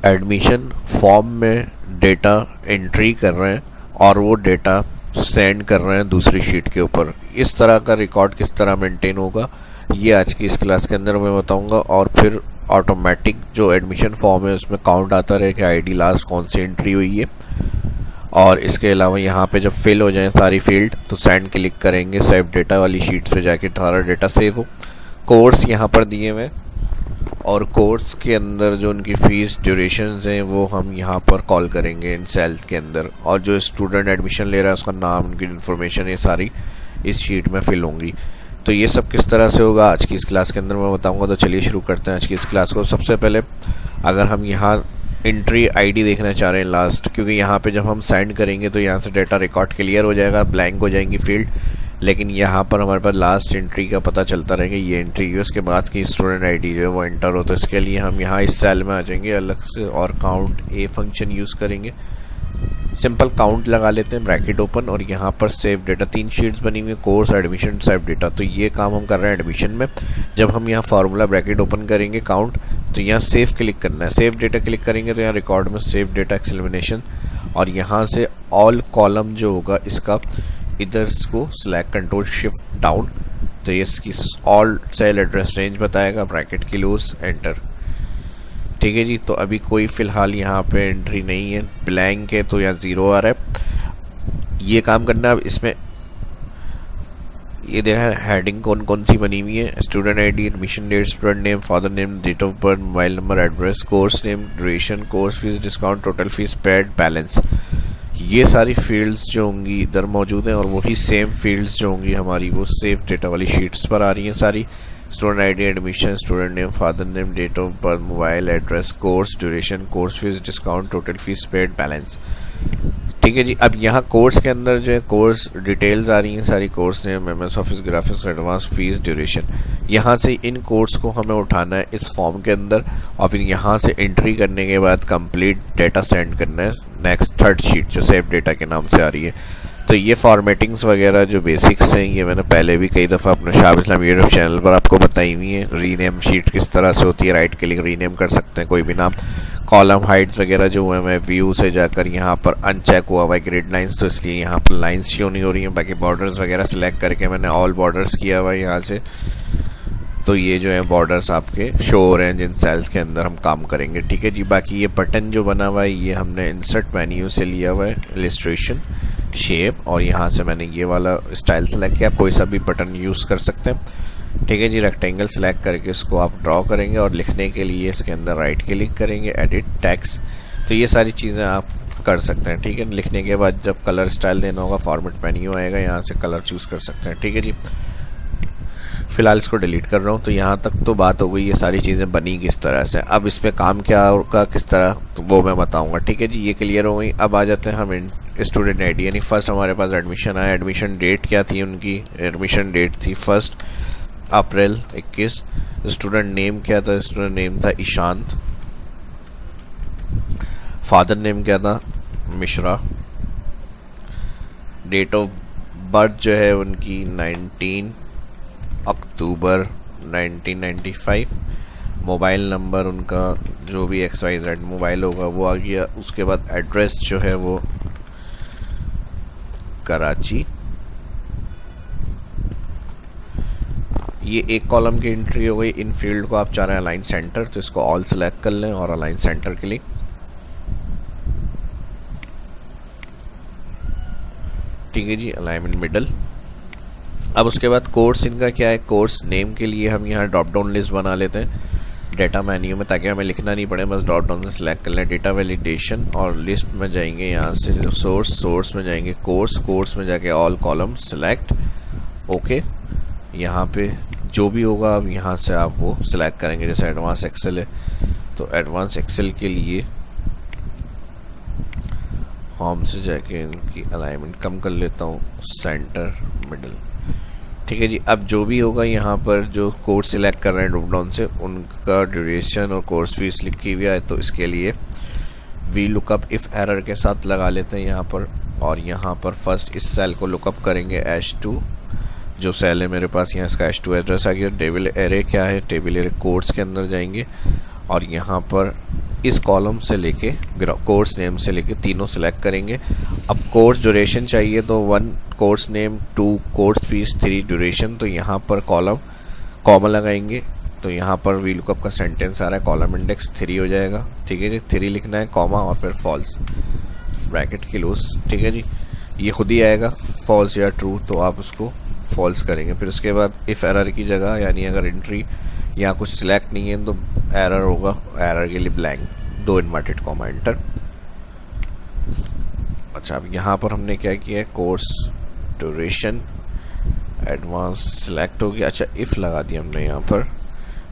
Admission form में data entry कर रहे हैं और वो डेटा सेंड कर रहे हैं दूसरी शीट के ऊपर। इस तरह का रिकॉर्ड किस तरह मेंटेन होगा ये आज की इस क्लास के अंदर मैं बताऊंगा। और फिर ऑटोमेटिक जो एडमिशन फॉर्म है उसमें काउंट आता रहे कि आईडी लास्ट कौन सी एंट्री हुई है। और इसके अलावा यहाँ पे जब फिल हो जाए सारी फील्ड तो सेंड क्लिक करेंगे, सेव डेटा वाली शीट पे जाके सारा डेटा सेव हो। कोर्स यहाँ पर दिए हुए और कोर्स के अंदर जो उनकी फ़ीस ड्यूरेशंस हैं वो हम यहाँ पर कॉल करेंगे इन सेल्स के अंदर। और जो स्टूडेंट एडमिशन ले रहा है उसका नाम, उनकी इन्फॉर्मेशन ये सारी इस शीट में फिल होंगी। तो ये सब किस तरह से होगा आज की इस क्लास के अंदर मैं बताऊंगा। तो चलिए शुरू करते हैं आज की इस क्लास को। सबसे पहले अगर हम यहाँ एंट्री आईडी देखना चाह रहे हैं लास्ट, क्योंकि यहाँ पे जब हम सेंड करेंगे तो यहाँ से डेटा रिकॉर्ड क्लियर हो जाएगा, ब्लैंक हो जाएंगी फील्ड, लेकिन यहाँ पर हमारे पास लास्ट एंट्री का पता चलता रहेगा ये एंट्री है, उसके बाद की स्टूडेंट आईडी जो है वो एंटर हो। तो इसके लिए हम यहाँ इस सेल में आ जाएंगे अलग से और काउंट ए फंक्शन यूज़ करेंगे। सिंपल काउंट लगा लेते हैं, ब्रैकेट ओपन, और यहाँ पर सेव डेटा 3 शीट्स बनी हुई है, कोर्स, एडमिशन, सेव डेटा। तो ये काम हम कर रहे हैं एडमिशन में। जब हम यहाँ फार्मूला ब्रैकेट ओपन करेंगे काउंट, तो यहाँ सेव क्लिक करना है, सेव डेटा क्लिक करेंगे तो यहाँ रिकॉर्ड में सेव डेटा एक्सक्लेमेशन, और यहाँ से ऑल कॉलम जो होगा इसका इधर को सिलेक्ट, कंट्रोल शिफ्ट डाउन, तो ये इसकी ऑल सेल एड्रेस रेंज बताएगा, ब्रैकेट क्लोज, एंटर। ठीक है जी। तो अभी कोई फ़िलहाल यहाँ पे एंट्री नहीं है, ब्लैंक है, तो यहाँ 0 आ रहा है। ये काम करना अब इसमें ये देखा हेडिंग कौन कौन सी बनी हुई है, student ID, admission date, student name, father name, date of birth, mobile number, address, course name, duration, course fees, discount, total fees paid, balance. ये सारी फील्ड्स जो होंगी इधर मौजूद हैं और वही सेम फील्ड्स जो होंगी हमारी वो सेव डेटा वाली शीट्स पर आ रही हैं सारी। Student ID, admission, student name, father name, date of birth, mobile, address, course, duration, course fees, discount, total fees paid, balance. ठीक है जी। अब यहाँ कोर्स के अंदर जो है कोर्स डिटेल्स आ रही हैं सारी, course name, MS office, graphics, advance, fees, duration. यहाँ से इन कोर्स को हमें उठाना है इस फॉर्म के अंदर और फिर यहाँ से एंट्री करने के बाद कंप्लीट डेटा सेंड करना है नेक्स्ट थर्ड शीट जो सेव डेटा के नाम से आ रही है। तो ये फॉर्मेटिंग्स वगैरह जो बेसिक्स हैं ये मैंने पहले भी कई दफ़ा अपने शाह इस्लाम यूट्यूब चैनल पर आपको बताई हुई है। रीनेम शीट किस तरह से होती है, राइट क्लिक रीनेम कर सकते हैं कोई भी नाम। कॉलम हाइट्स वगैरह जो हुए मैं व्यू से जाकर यहाँ पर अनचेक हुआ हुआ है ग्रिड लाइंस, तो इसलिए यहाँ पर लाइंस शो नहीं हो रही हैं। बाकी बॉर्डर्स वगैरह सिलेक्ट करके मैंने ऑल बॉर्डर्स किया हुआ है यहाँ से, तो ये जो है बॉर्डर्स आपके शो हो रहे हैं जिन सेल्स के अंदर हम काम करेंगे। ठीक है जी। बाकी ये बटन जो बना हुआ है ये हमने इंसर्ट मेन्यू से लिया हुआ है, इलस्ट्रेशन, शेप, और यहाँ से मैंने ये वाला स्टाइल सेलेक्ट किया। कोई सा भी बटन यूज़ कर सकते हैं। ठीक है जी। रेक्टेंगल सेलेक्ट करके इसको आप ड्रॉ करेंगे और लिखने के लिए इसके अंदर राइट क्लिक करेंगे, एडिट टेक्स्ट। तो ये सारी चीज़ें आप कर सकते हैं। ठीक है। लिखने के बाद जब कलर स्टाइल देना होगा फॉर्मेट मेन्यू आएगा, यहाँ से कलर चूज़ कर सकते हैं। ठीक है जी। फ़िलहाल इसको डिलीट कर रहा हूँ। तो यहाँ तक तो बात हो गई, ये सारी चीज़ें बनी किस तरह से। अब इस पर काम क्या होगा किस तरह, तो वो मैं बताऊँगा। ठीक है जी। ये क्लियर हो गई। अब आ जाते हैं हम स्टूडेंट आईडी, यानी फर्स्ट हमारे पास एडमिशन आया। एडमिशन डेट क्या थी उनकी, एडमिशन डेट थी 1 अप्रैल 21। स्टूडेंट नेम क्या था, स्टूडेंट नेम था ईशांत। फादर नेम क्या था, मिश्रा। डेट ऑफ बर्थ जो है उनकी 19 अक्टूबर 1995। मोबाइल नंबर उनका जो भी XYZ मोबाइल होगा वो आ गया। उसके बाद एड्रेस जो है वो कराची। ये एक कॉलम की एंट्री हो गई। इन फील्ड को आप चाह रहे हैं अलाइन सेंटर, तो इसको ऑल सेलेक्ट कर लें और अलाइन सेंटर क्लिक। ठीक है जी। Alignment middle. अब उसके बाद कोर्स इनका क्या है, कोर्स नेम के लिए हम यहाँ ड्रॉप डाउन लिस्ट बना लेते हैं डेटा मेन्यू में, ताकि हमें लिखना नहीं पड़े, बस ड्रॉप डाउन से सिलेक्ट कर लें डेटा वैलिडेशन, और लिस्ट में जाएंगे यहाँ से सोर्स में जाएंगे कोर्स में जाके ऑल कॉलम सिलेक्ट, ओके। यहाँ पे जो भी होगा अब यहाँ से आप वो सिलेक्ट करेंगे। जैसे एडवांस एक्सेल है तो एडवांस एक्सेल के लिए होम से जाके इनकी अलाइनमेंट कम कर लेता हूँ, सेंटर मिडल। ठीक है जी। अब जो भी होगा यहाँ पर जो कोर्स सिलेक्ट कर रहे हैं ड्रॉप डाउन से उनका ड्यूरेशन और कोर्स फीस लिखी हुई है, तो इसके लिए वी लुकअप इफ़ एरर के साथ लगा लेते हैं यहाँ पर। और यहाँ पर फर्स्ट इस सेल को लुकअप करेंगे H2 जो सेल है मेरे पास, यहाँ इसका H2 एड्रेस आ गया। टेबल एरे क्या है, टेबल एरे कोर्स के अंदर जाएंगे और यहाँ पर इस कॉलम से लेके कोर्स नेम से लेके तीनों सिलेक्ट करेंगे। अब कोर्स ड्यूरेशन चाहिए तो 1 course name, 2 course fees, 3 duration. तो यहाँ पर कॉलम कॉमा लगाएंगे तो यहाँ पर वी लुकअप का सेंटेंस आ रहा है, कॉलम इंडेक्स 3 हो जाएगा। ठीक है जी, 3 लिखना है, कॉमा और फिर फॉल्स ब्रैकेट क्लोज। ठीक है जी, ये खुद ही आएगा फॉल्स या ट्रू, तो आप उसको फॉल्स करेंगे। फिर उसके बाद इफ़ एरर की जगह, यानी अगर एंट्री यहाँ कुछ सिलेक्ट नहीं है तो एरर होगा, एरर के लिए ब्लैंक 2 इन्वर्टेड कॉमा एंटर। अच्छा, अब यहाँ पर हमने क्या किया है, कोर्स ड्यूरेशन एडवांस सिलेक्ट हो गया। अच्छा, इफ़ लगा दिया हमने यहाँ पर,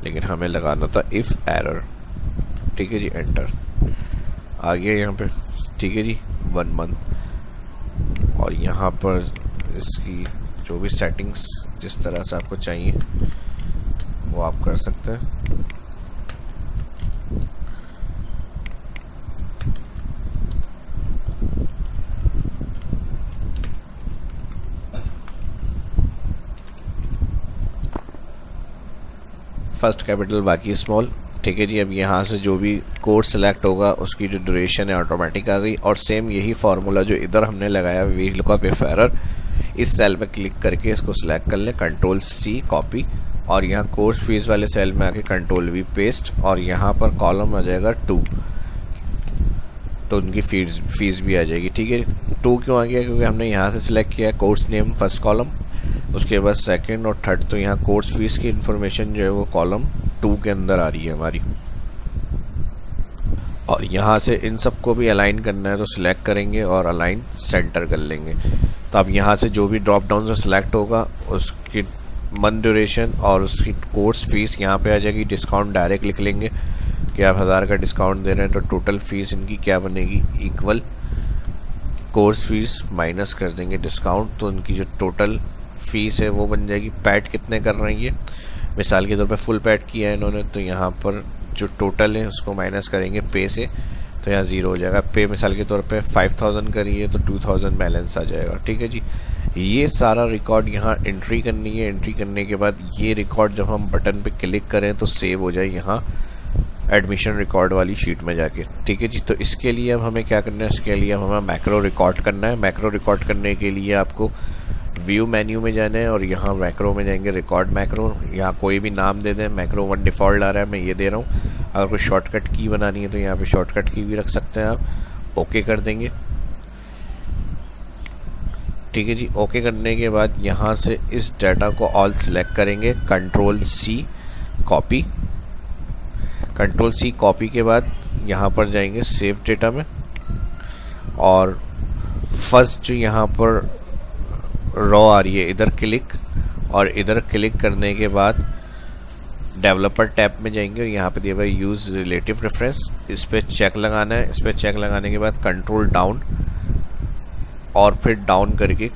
लेकिन हमें लगाना था इफ़ एरर। ठीक है जी, एंटर आ गया यहाँ पे। ठीक है जी, 1 मंथ। और यहाँ पर इसकी जो भी सेटिंग्स जिस तरह से आपको चाहिए वो आप कर सकते हैं। फर्स्ट कैपिटल बाकी स्मॉल। ठीक है जी, अब यहाँ से जो भी कोर्स सेलेक्ट होगा उसकी जो ड्यूरेशन है ऑटोमेटिक आ गई। और सेम यही फार्मूला जो इधर हमने लगाया वी लुकअप इफ एरर, इस सेल पे क्लिक करके इसको सिलेक्ट कर लें, कंट्रोल सी कॉपी, और यहाँ कोर्स फीस वाले सेल में आके कंट्रोल वी पेस्ट, और यहाँ पर कॉलम आ जाएगा 2, तो उनकी फीस भी आ जाएगी। ठीक है, 2 क्यों आ गया, क्योंकि हमने यहाँ से सिलेक्ट किया है कोर्स नेम फर्स्ट कॉलम, उसके बाद सेकंड और थर्ड, तो यहाँ कोर्स फीस की इन्फॉर्मेशन जो है वो कॉलम 2 के अंदर आ रही है हमारी। और यहाँ से इन सबको भी अलाइन करना है तो सिलेक्ट करेंगे और अलाइन सेंटर कर लेंगे। तो अब यहाँ से जो भी ड्रॉप डाउन से सिलेक्ट होगा उसकी मंथ ड्यूरेशन और उसकी कोर्स फीस यहाँ पे आ जाएगी। डिस्काउंट डायरेक्ट लिख लेंगे कि आप 1000 का डिस्काउंट दे रहे हैं, तो टोटल फीस इनकी क्या बनेगी, इक्वल कोर्स फीस माइनस कर देंगे डिस्काउंट, तो उनकी जो टोटल फीस है वो बन जाएगी। पैड कितने कर रहे हैं ये, मिसाल के तौर पे फुल पैड किया है इन्होंने, तो यहाँ पर जो टोटल है उसको माइनस करेंगे पे से, तो यहाँ 0 हो जाएगा। पे मिसाल के तौर पे 5000 करिए तो 2000 बैलेंस आ जाएगा। ठीक है जी, ये सारा रिकॉर्ड यहाँ एंट्री करनी है। एंट्री करने के बाद ये रिकॉर्ड जब हम बटन पे क्लिक करें तो सेव हो जाए यहाँ एडमिशन रिकॉर्ड वाली शीट में जाके। ठीक है जी, तो इसके लिए अब हमें क्या करना है, इसके लिए अब हमें मैक्रो रिकॉर्ड करना है। मैक्रो रिकॉर्ड करने के लिए आपको व्यू मेन्यू में जाना है और यहाँ मैक्रो में जाएंगे, रिकॉर्ड मैक्रो, यहाँ कोई भी नाम दे दें। मैक्रो 1 डिफ़ॉल्ट आ रहा है, मैं ये दे रहा हूँ। अगर कोई शॉर्टकट की बनानी है तो यहाँ पे शॉर्टकट की भी रख सकते हैं आप। ओके कर देंगे। ठीक है जी, ओके करने के बाद यहाँ से इस डाटा को ऑल सिलेक्ट करेंगे, control C copy. Control C copy के बाद यहाँ पर जाएंगे सेव डेटा में, और फर्स्ट जो यहाँ पर रॉ आ रही है इधर क्लिक, और इधर क्लिक करने के बाद डेवलपर टैब में जाएंगे और यहाँ पे दिया हुआ है यूज़ रिलेटिव रेफरेंस, इस पर चेक लगाना है। इस पर चेक लगाने के बाद कंट्रोल डाउन, और फिर डाउन करके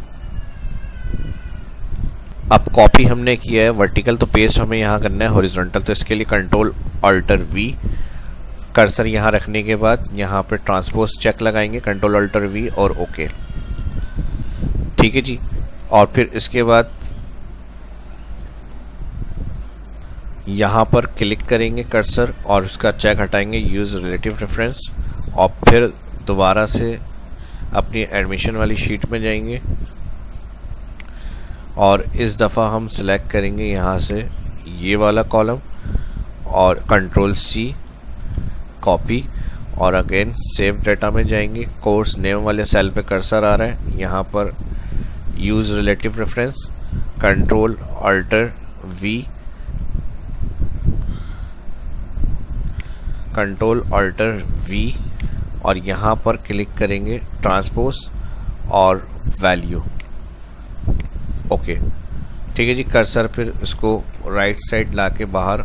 अब कॉपी हमने किया है वर्टिकल, तो पेस्ट हमें यहाँ करना है हॉरिजॉन्टल, तो इसके लिए कंट्रोल अल्टर वी, कर्सर यहाँ रखने के बाद यहाँ पे ट्रांसपोज चेक लगाएंगे, कंट्रोल अल्टर वी और ओके। ठीक है जी, और फिर इसके बाद यहाँ पर क्लिक करेंगे कर्सर और उसका चेक हटाएंगे यूज़ रिलेटिव रेफरेंस, और फिर दोबारा से अपनी एडमिशन वाली शीट में जाएंगे और इस दफ़ा हम सिलेक्ट करेंगे यहाँ से ये वाला कॉलम और कंट्रोल सी कॉपी, और अगेन सेव डेटा में जाएंगे। कोर्स नेम वाले सेल पे कर्सर आ रहा है, यहाँ पर use relative reference, control alter V, control alter V, और यहाँ पर क्लिक करेंगे ट्रांसपोज और वैल्यू। ओके, ठीक है जी, कर्सर फिर इसको राइट साइड ला के बाहर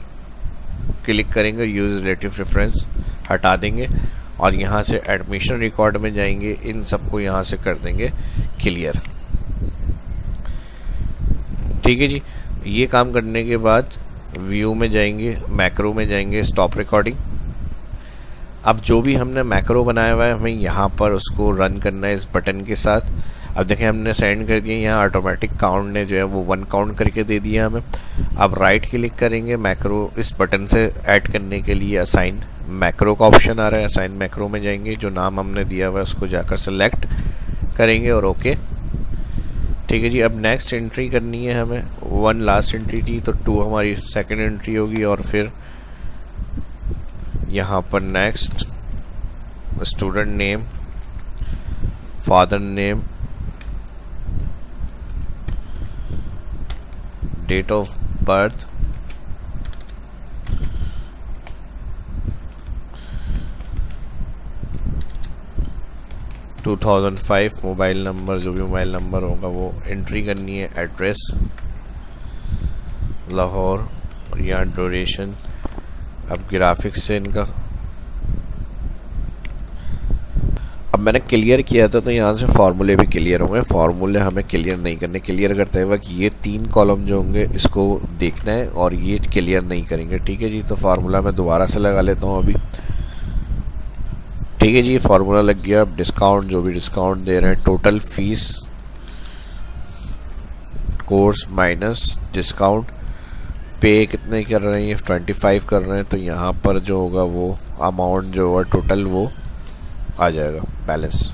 क्लिक करेंगे, यूज़ रिलेटिव रेफरेंस हटा देंगे और यहाँ से एडमिशन रिकॉर्ड में जाएंगे, इन सबको यहाँ से कर देंगे क्लियर। ठीक है जी, ये काम करने के बाद व्यू में जाएंगे, मैक्रो में जाएंगे, स्टॉप रिकॉर्डिंग। अब जो भी हमने मैक्रो बनाया हुआ है हमें यहाँ पर उसको रन करना है इस बटन के साथ। अब देखें हमने सेंड कर दिया, यहाँ ऑटोमेटिक काउंट ने जो है वो 1 काउंट करके दे दिया हमें। अब राइट क्लिक करेंगे मैक्रो, इस बटन से ऐड करने के लिए असाइन मैक्रो का ऑप्शन आ रहा है। असाइन मैक्रो में जाएंगे, जो नाम हमने दिया हुआ है उसको जाकर सेलेक्ट करेंगे और ओके। ठीक है जी, अब नेक्स्ट एंट्री करनी है हमें। 1 लास्ट एंट्री थी तो 2 हमारी सेकंड एंट्री होगी, और फिर यहाँ पर next student name, father name, date of birth, (2005) mobile number, जो भी मोबाइल नंबर होगा वो एंट्री करनी है। एड्रेस लाहौर, और यहाँ ड्यूरेशन। अब ग्राफिक्स से इनका अब मैंने क्लियर किया था तो यहाँ से फार्मूले भी क्लियर होंगे। फार्मूले हमें क्लियर नहीं करने, क्लियर करते वक्त ये 3 कॉलम जो होंगे इसको देखना है और ये क्लियर नहीं करेंगे। ठीक है जी, तो फार्मूला मैं दोबारा से लगा लेता हूँ अभी। ठीक है जी, फार्मूला लग गया। अब डिस्काउंट, जो भी डिस्काउंट दे रहे हैं, total fees course minus discount, पे कितने कर रहे हैं, ये 25 कर रहे हैं, तो यहाँ पर जो होगा वो अमाउंट जो होगा टोटल वो आ जाएगा बैलेंस।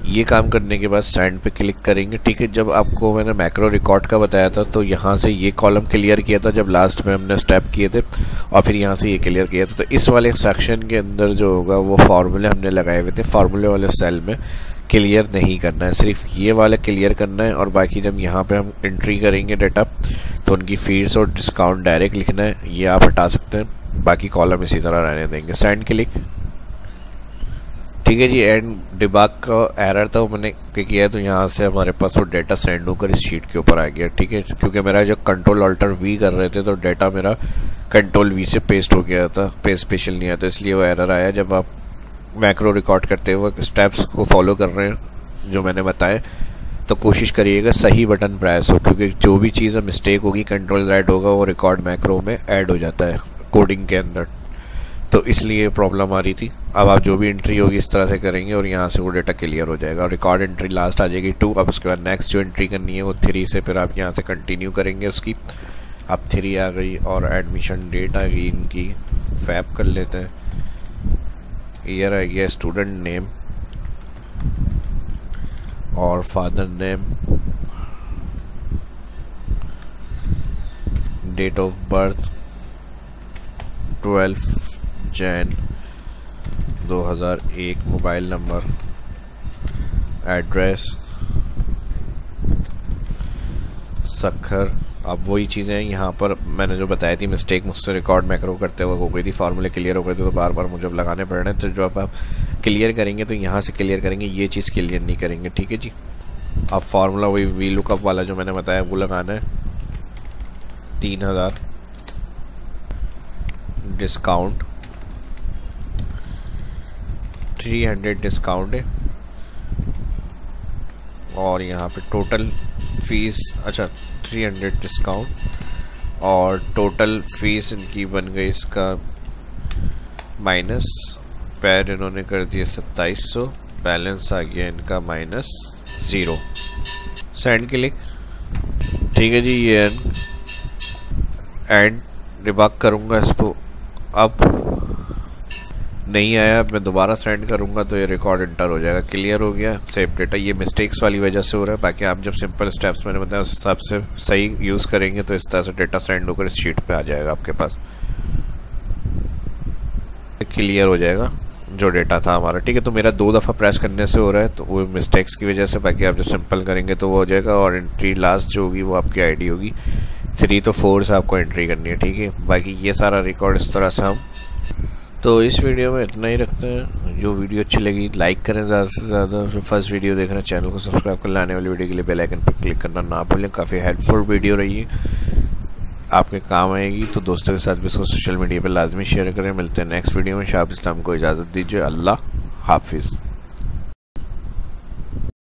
ये काम करने के बाद सेंड पे क्लिक करेंगे। ठीक है, जब आपको मैंने मैक्रो रिकॉर्ड का बताया था तो यहाँ से ये कॉलम क्लियर किया था जब लास्ट में हमने स्टेप किए थे, और फिर यहाँ से ये क्लियर किया था। तो इस वाले सेक्शन के अंदर जो होगा वो फार्मूले हमने लगाए हुए थे, फार्मूले वाले सेल में क्लियर नहीं करना है, सिर्फ ये वाला क्लियर करना है। और बाकी जब यहाँ पे हम एंट्री करेंगे डेटा तो उनकी फीस और डिस्काउंट डायरेक्ट लिखना है, ये आप हटा सकते हैं, बाकी कॉलम इसी तरह रहने देंगे। Send click. ठीक है जी, एंड डिबग का एरर था वो मैंने किया है, तो यहाँ से हमारे पास वो डेटा सेंड होकर इस शीट के ऊपर आ गया। ठीक है, क्योंकि मेरा जो Ctrl-Alt-V कर रहे थे तो डेटा मेरा Ctrl-V से पेस्ट हो गया था, पेस्ट स्पेशल नहीं आया, तो इसलिए वो एरर आया। जब आप मैक्रो रिकॉर्ड करते हुए स्टेप्स को फॉलो कर रहे हैं जो मैंने बताए, तो कोशिश करिएगा सही बटन प्रेस हो, क्योंकि जो भी चीज़ मिस्टेक होगी Ctrl-Z होगा वो रिकॉर्ड मैक्रो में ऐड हो जाता है कोडिंग के अंदर, तो इसलिए प्रॉब्लम आ रही थी। अब आप जो भी एंट्री होगी इस तरह से करेंगे और यहाँ से वो डेटा क्लियर हो जाएगा। और रिकॉर्ड एंट्री लास्ट आ जाएगी 2। अब उसके बाद नेक्स्ट जो एंट्री करनी है वो 3 से फिर आप यहाँ से कंटिन्यू करेंगे उसकी। अब 3 आ गई और एडमिशन डेट आ गई इनकी, फैब कर लेते हैं। ईयर आ गया, स्टूडेंट नेम और father name, date of birth 12 Jan 2001, mobile number, address Sakhar. अब वही चीज़ें हैं यहाँ पर मैंने जो बताई थी, मिस्टेक मुझसे रिकॉर्ड मैक्रो करते हुए हो गई थी, फार्मूले क्लियर हो गए थे तो बार बार मुझे अब लगाने पड़ रहे हैं। तो जब आप क्लियर करेंगे तो यहाँ से क्लियर करेंगे, ये चीज़ क्लियर नहीं करेंगे। ठीक है जी, अब फार्मूला वही वी लुकअप वाला जो मैंने बताया वो लगाना है। 3000 डिस्काउंट, 300 डिस्काउंट है, और यहाँ पे टोटल फीस, अच्छा 300 डिस्काउंट और टोटल फीस इनकी बन गई इसका माइनस, पैर इन्होंने कर दिए 2700, बैलेंस आ गया इनका -0। Send click. ठीक है जी, ये एंड डिबग करूँगा इसको। अब नहीं आया, मैं दोबारा सेंड करूंगा तो ये रिकॉर्ड इंटर हो जाएगा, क्लियर हो गया, सेव डेटा। ये मिस्टेक्स वाली वजह से हो रहा है, बाकी आप जब सिंपल स्टेप्स मैंने बताया उस हिसाब से सही यूज़ करेंगे तो इस तरह से डेटा सेंड होकर इस शीट पे आ जाएगा आपके पास, क्लियर हो जाएगा जो डेटा था हमारा। ठीक है, तो मेरा 2 दफ़ा प्रेस करने से हो रहा है तो वो मिस्टेक्स की वजह से, बाकी आप जब सिंपल करेंगे तो वो हो जाएगा। और एंट्री लास्ट जो होगी वो आपकी आईडी होगी, 3 तो 4 से आपको एंट्री करनी है। ठीक है, बाकी ये सारा रिकॉर्ड इस तरह से हम, तो इस वीडियो में इतना ही रखते हैं। जो वीडियो अच्छी लगी लाइक करें ज़्यादा से ज़्यादा, फिर फर्स्ट वीडियो देखना, चैनल को सब्सक्राइब कर, लाने वाली वीडियो के लिए बेल आइकन पर क्लिक करना ना भूलें। काफ़ी हेल्पफुल वीडियो रही है, आपके काम आएगी, तो दोस्तों के साथ भी इसको सोशल मीडिया पर लाजमी शेयर करें। मिलते हैं नेक्स्ट वीडियो में। शाह इस्लाम को इजाज़त दीजिए, अल्लाह हाफिज़।